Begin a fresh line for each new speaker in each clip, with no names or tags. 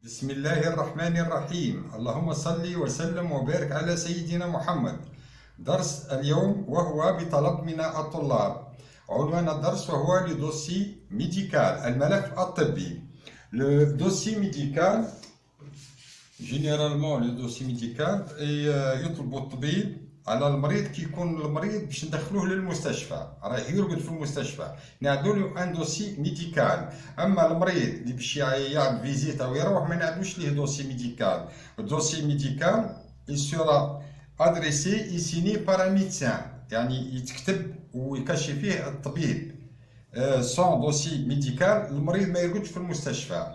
بسم الله الرحمن الرحيم. اللهم صل وسلم وبارك على سيدنا محمد. درس اليوم وهو بطلب من الطلاب. عنوان الدرس وهو le dossier médical, الملف الطبي. Le dossier médical, généralement le dossier médical يطلب الطبيب على المريض كي يكون المريض باش ندخلوه للمستشفى، راه يرقد في المستشفى، نعدو له ان دوسي ميديكال. اما المريض اللي باش يعمل فيزيت او يروح ما نعدوش ليه دوسي ميديكال. الدوسي ميديكال il sera adressé et signé par un médecin، يعني يتكتب ويكشف فيه الطبيب. سون دوسي ميديكال المريض ما يرقدش في المستشفى.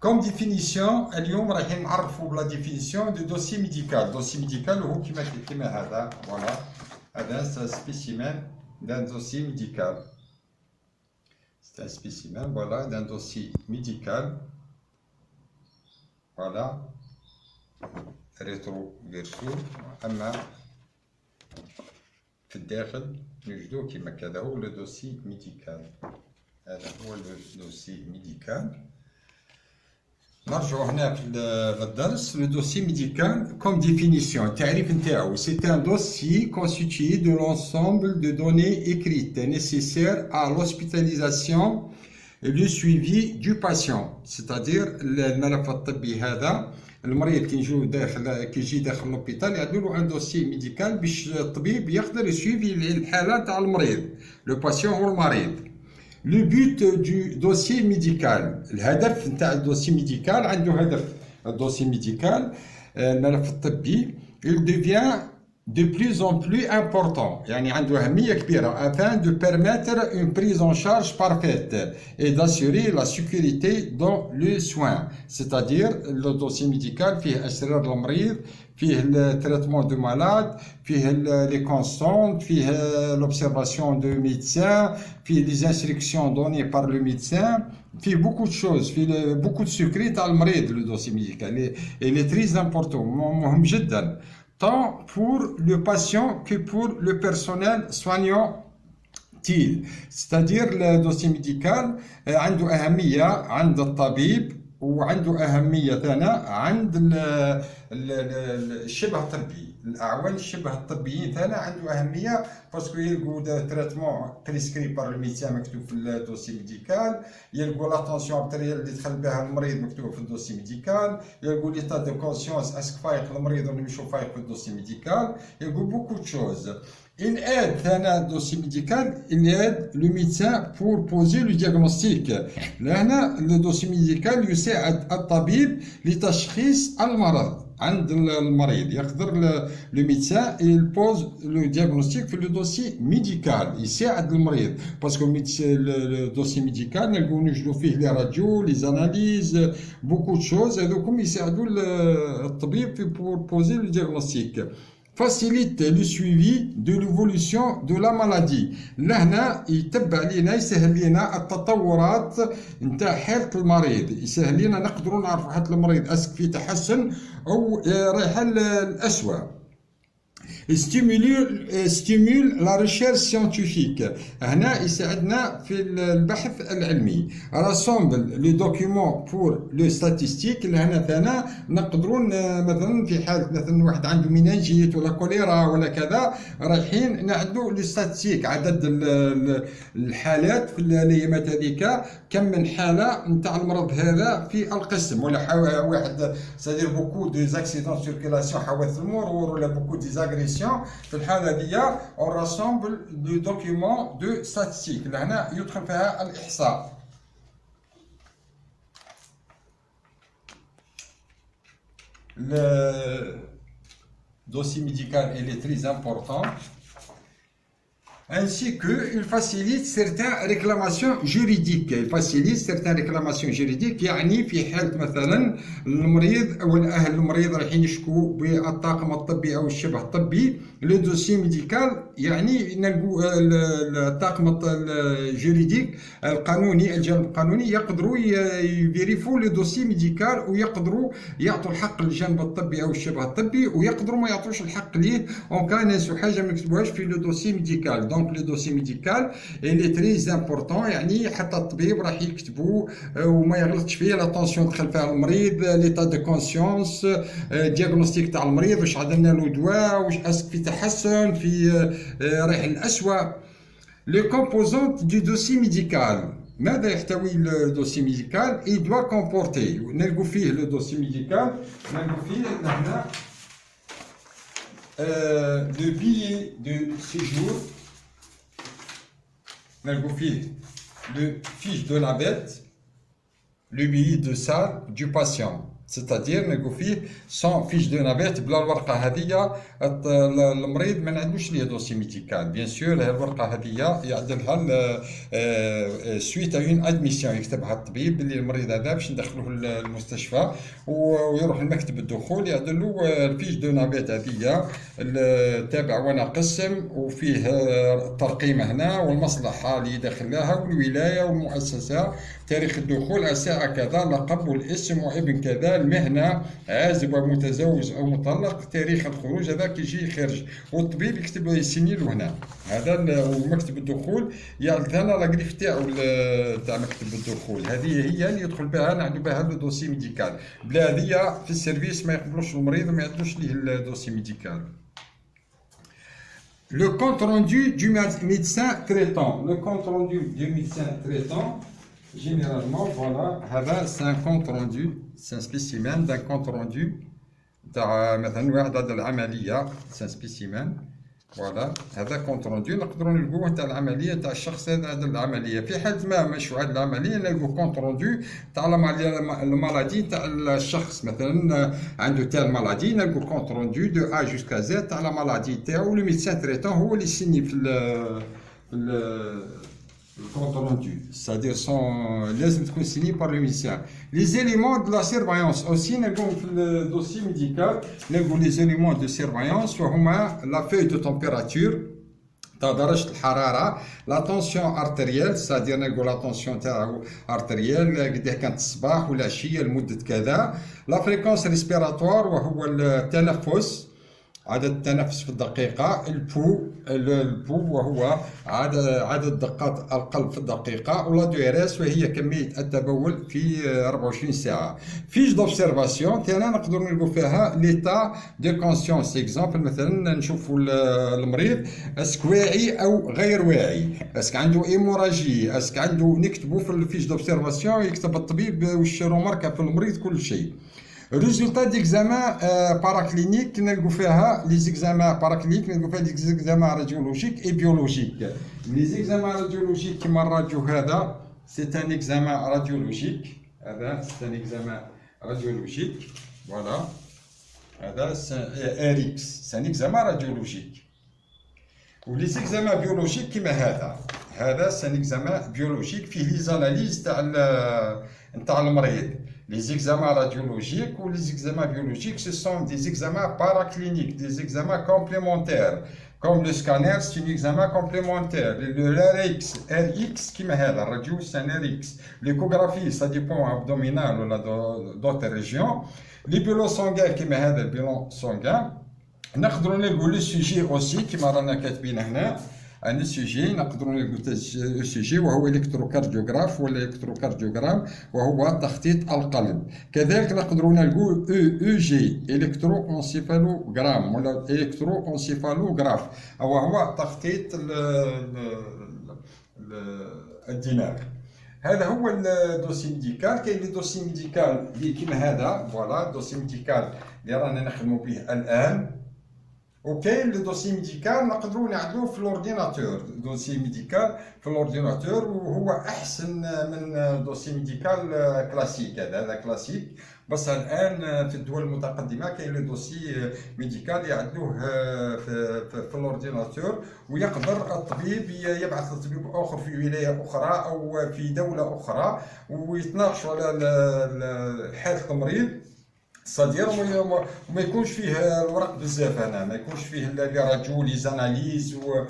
Comme définition, اليوم رايحين نعرفوا بلا définition de dossier médical. Dossier médical هو كما هذا، voilà. هذا un spécimen d'un dossier médical. C'est un spécimen, voilà, d'un dossier médical. Voilà. rétro verso. أما في الداخل نجدو كما كذا هو le dossier médical. هذا هو le dossier médical. نرجعوا هنا في الدرس. Le dossier médical comme définition التعريف نتاعو c'est un dossier constitué de l'ensemble de données écrites nécessaires à l'hospitalisation et le suivi du patient. c'est-à-dire الملف الطبي هذا المريض كي يجي داخل لوبيتال يعدوا له ان دوسي ميديكال باش الطبيب يقدر يسويفي الحاله تاع المريض. لو باسيون هو المريض. Le but du dossier médical. الهدف نتاع الدوسي ميديكال عنده هدف. الدوسي ميديكال الملف الطبي il devient de plus en plus important. يعني عنده أهمية كبيرة afin de permettre une prise en charge parfaite et d'assurer la sécurité dans le soin. c'est-à-dire le dossier médical فيه أسرار المريض، فيه le traitement de malade، فيه les constantes، فيه l'observation de médecin، فيه les instructions données par le médecin، فيه beaucoup de choses، فيه beaucoup de secrets تاع المريض. le dossier médical il est très important، مهم جدا tant pour le patient que pour le personnel soignant. c'est-à-dire le dossier médical عنده أهمية عند الطبيب وعنده أهمية ثانية عند الشبه الطبي، الأعوان الشبه الطبيين ثانية عنده أهمية باسكو يلقوا تريتمون بريسكري بار الميديان مكتوب في الدوسي ميديكال، يلقوا لاتونسيون ارتيريال اللي دخل بها المريض مكتوب في الدوسي ميديكال، يلقوا ليتا دو كونسيونس اسك فايق المريض ولا مش فايق في الدوسي ميديكال، يلقوا بوكو دو شوز. Il aide dans le dossier médical, il aide le médecin pour poser le diagnostic. لهنا le dossier médical يساعد الطبيب لتشخيص المرض عند المريض. يقدر le médecin il pose le diagnostic في le dossier médical. يساعد المريض parce que le dossier médical نلقاو نوجدوا فيه les radios, les analyses, beaucoup de choses. هذوكم يساعدوا الطبيب pour poser le diagnostic. facilite le suivi de l'évolution de la maladie. لهنا يتبع لنا يسهل لنا التطورات نتاع حالة المريض، يسهل لنا نقدروا نعرفوا حالة المريض اسك في تحسن او رايحة للأسوأ. stimule la recherche scientifique. هنا يساعدنا في البحث العلمي. rassemble les documents pour le statistique. لهنا ثانا نقدرون مثلا في حالة مثلا واحد عنده مينانجيت ولا كوليرا ولا كذا رايحين نعدوا لي ستاتيك عدد الحالات في الايامات هذيك، كم من حالة نتاع المرض هذا في القسم، ولا واحد سادير بوكو دي زاكسيدون سيركيلاسيون حوادث المرور ولا بوكو دي زاغريسيون. في الحالة دي on rassemble des documents de statistique. لهنا يدخل فيها الإحصاء. Le dossier médical il est très important. Ainsi qu'il facilite certaines réclamations juridiques. Il facilite certaines réclamations juridiques. يعني في حالة مثلا المريض أو الأهل المريض رايحين يشكوا بالطاقم الطبي أو الشبه الطبي، لو دوسي ميديكال يعني نلقوا الطاقم الجوريديك القانوني، الجانب القانوني يقدروا يفيريفوا لو دوسي ميديكال ويقدروا يعطوا الحق للجانب الطبي أو الشبه الطبي، ويقدروا ما يعطوش الحق ليه اون كان ناسوا حاجة ما يكتبوهاش في لو دوسي ميديكال. دونك لو دوسي ميديكال اللي تري امبورطون، يعني حتى الطبيب راح يكتبوا وما يغلطش فيه. لا طونسيون دخل فيها المريض، ليتا دو كونسيونس، دياغنوستيك تاع المريض، واش عطينا له دواء، واش اسك في تحسن، في رايح للأسوأ. لي كومبوزونت دو دوسي ميديكال، ماذا يحتوي الدوسي ميديكال؟ il doit comporter، نلقوا فيه لو دوسي ميديكال، نلقوا فيه هنا le billet de séjour, نلقوا فيه le fiche de navette, le billet de salle du patient. c'est-à-dire نلقوا فيه سون فيش دو نافيت. بلا الورقه هذه المريض ما عندوش ليه دوسي ميديكال. بيان سور الورقه هذه يعدلها سويت اون ادميسيون، يكتبها الطبيب باللي المريض هذا باش ندخلوه المستشفى ويروح لمكتب الدخول يعدل له الفيش دو نافيت هذه تابع وانا قسم، وفيه الترقيم هنا والمصلحه اللي داخلها والولايه والمؤسسه، تاريخ الدخول، الساعه كذا، لقب والاسم وابن كذا، المهنه، عازب ومتزوج او مطلق، تاريخ الخروج، هذا كيجي خارج والطبيب يكتب يسيني له هنا. هذا ومكتب الدخول يعطي لنا لاكريف تاعو تاع مكتب الدخول، هذه هي اللي يدخل بها نعدو بها لو دوسي ميديكال. بلا هذه في السيرفيس ما يقبلوش المريض وما يعطلوش ليه الدوسي ميديكال. Le compte rendu du médecin traitant. Le compte rendu du médecin traitant, généralement, voilà, c'est un compte rendu, c'est un spécimen d'un compte rendu. مثلا واحد هذا العملية، c'est un spécimen. فوالا هذا كونت روندو نقدروا نلقوه تاع العمليه تاع الشخص هذا العمليه. في حال ما مشوا هذه العمليه نلقوا كونت روندو تاع المالادي تاع الشخص، مثلا عنده تاع مالادي نلقوا كونت روندو دو ا جوسكا زد تاع لا مالادي تاعو. لو ميدسان تريتون هو اللي يسيني في le compte rendu, c'est-à-dire لازم تكون signé par le médecin. Les éléments de la surveillance aussi نلقوهم في الدوسي ميديكال، نلقوا les éléments de surveillance وهما la feuille de température تاع درجة الحرارة، لا طونسيون ارتريال، c'est-à-dire نلقوا لا طونسيون تاعو ارتريال قداه كانت الصباح والعشية لمدة كذا، لا فريكونس ريسبيراتوار وهو التنفس، عدد التنفس في الدقيقة، البو وهو عدد دقات القلب في الدقيقة، ولا ديريس وهي كمية التبول في 24 ساعة. فيش دوبسيرفاسيون ثاني نقدر نلقوا فيها ليتا دو كونسيونس. اكزامبل مثلا نشوفوا المريض اسك واعي او غير واعي، اسك عنده ايموراجي، اسك عنده، نكتبوا في الفيش دوبسيرفاسيون يكتب الطبيب واش روماركا في المريض كل شيء. Résultat d'examen paraclinique نلقوا فيها les examens paracliniques، نلقوا فيها les examens radiologiques et biologiques. Les examens radiologiques كما الراديو هذا c'est un examen radiologique، هذا c'est un examen radiologique، voilà، هذا c'est RX، c'est un examen radiologique. و les examens biologiques كما هذا c'est un examen biologique فيه les analyses تاع المريض. Les examens radiologiques ou les examens biologiques, ce sont des examens paracliniques, des examens complémentaires. Comme le scanner, c'est un examen complémentaire. Le RX, qui m'a la radio, c'est un RX. L'échographie, ça dépend abdominal ou d'autres régions. Les bilans sanguins, qui m'a le bilan sanguin. نقدروا نلقوا لو سوجي اوسي كما رانا كاتبين هنا، ان سوجي نقدروا نلقوا سوجي وهو الكتروكارديوغراف ولا الكتروكارديوغرام وهو تخطيط القلب. كذلك نقدروا نلقوا او جي الكترو انسيفالوغرام ولا الكترو انسيفالوغراف وهو تخطيط الدماغ. هذا هو الدوسي ميديكال. كاين لي دوسي ميديكال اللي كيما هذا، فوالا الدوسي ميديكال اللي رانا نخدموا به الان. وكاين لو دوسي ميديكال نقدروا نعدلوه في الاورديناتور، دوسي ميديكال في الاورديناتور وهو احسن من دوسي ميديكال كلاسيك. هذا كلاسيك، بس الان في الدول المتقدمه كاين لو دوسي ميديكال يعدلوه في الاورديناتور، ويقدر الطبيب يبعث لطبيب اخر في ولايه اخرى او في دوله اخرى ويتناقشوا على حاله المريض. صدير وما يكونش فيه الورق بزاف هنا، ما يكونش فيه لي راديو لي زاناليز و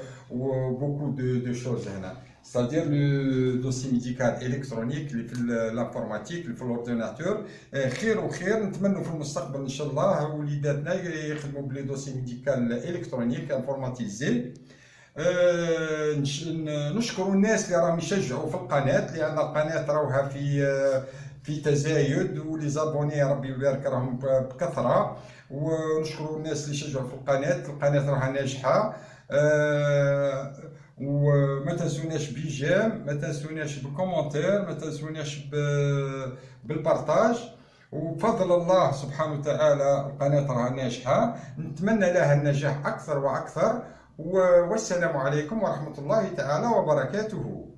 بوكو دو شوز هنا. صدير لو دوسي ميديكال الكترونيك اللي في الانفورماتيك اللي في الاورديناتور خير وخير. نتمنوا في المستقبل ان شاء الله وليداتنا يخدموا بلي دوسي ميديكال الكترونيك انفورماتيزي. نشكر الناس اللي راهم يشجعوا في القناة، لأن القناة راوها في تزايد، ولي زابوني ربي يبارك راهم بكثرة. ونشكر الناس اللي شجعوا في القناة راها ناجحة. وما تنسوناش بيجام، ما تنسوناش بالكومنتير، ما تنسوناش بالبارتاج. وبفضل الله سبحانه وتعالى القناة راها ناجحة، نتمنى لها النجاح أكثر وأكثر. والسلام عليكم ورحمة الله تعالى وبركاته.